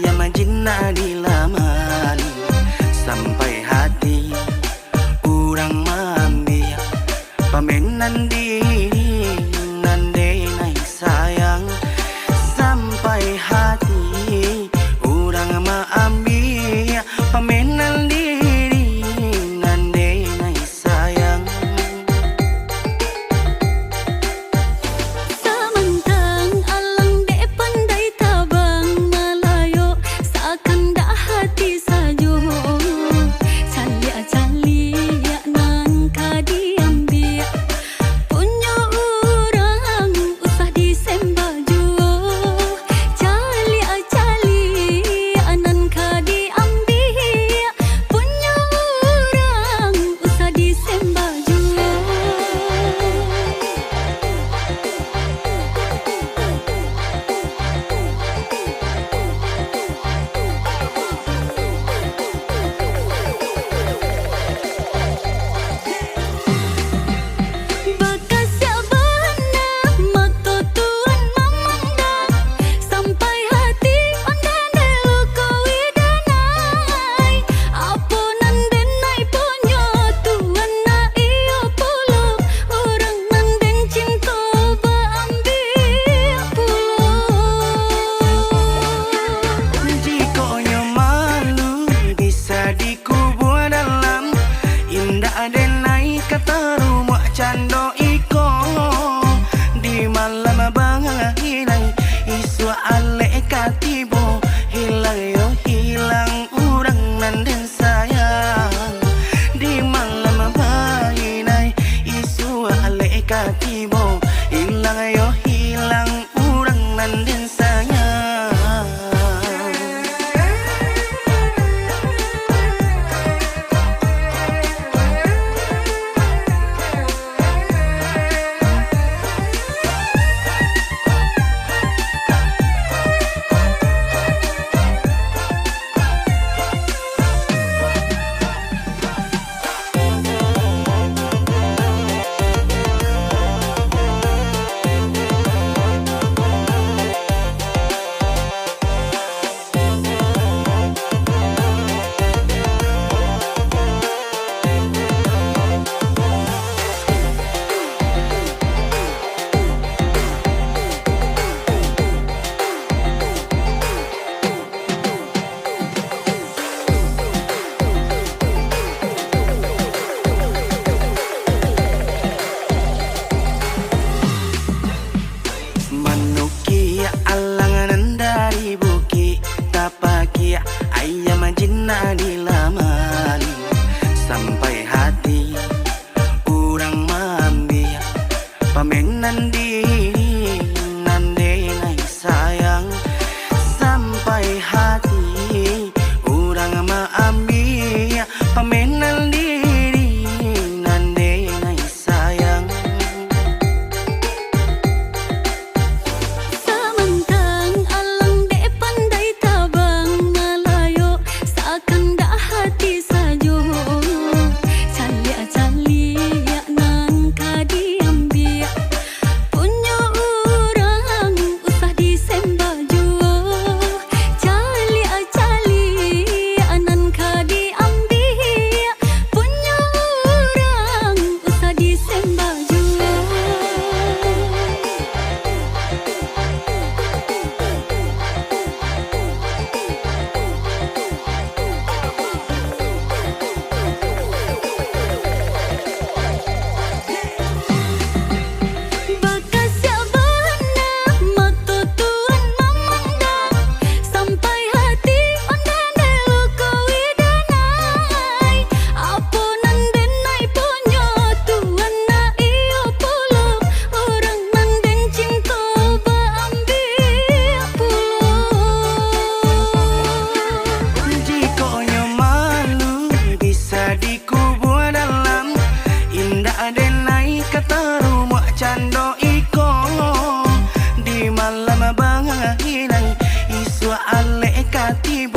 ayam jinna dilaman sampai hati urang mamia pamenan diri nande nai sayang sampai hati urang mamia pamenan diri nande nai sayang. Samantang alang dek pandai tabang malayo seakan dak hati sajo calia nan kadiambil punya orang usah disembaju calia nan kadiambil punya orang usah disembaju. Bakas sabana mata tuan memandang sampai hati ondan delu kowi danai apa nanden nai ponyo tuan na iyo puluk orang nanden cinta ba ambil puluk. Jikonya malu bisa dikubur dalam indah denai kata rumah cando iko di malam banginai isu ale katibo hilang yo hilang urang nanden sayang di malam banginai isu ale katibo hilang yo hilang urang nanden sayang. Manukia alangan dari bukit tapakia ayam jinna dilaman sampai hati urang mamia pamenan diri nande nai sayang sampai hati urang mamia pamenan diri nande nai sayang. Samantang alang dek pandai tabang malayo seakan dak hati sajo calia nan kadiambil punya orang usah disembaju calia nan kadiambil punya orang usah disembaju. Bakas sabana mata tuan memandang sampai hati ondan delu kowi danai apa nanden nai ponyo tuan na iyo puluk orang nanden cinta ba ambil puluk. Jikonya malu bisa dikubur dalam indah denai kata rumah cando iko di malam banginai isu ale katibo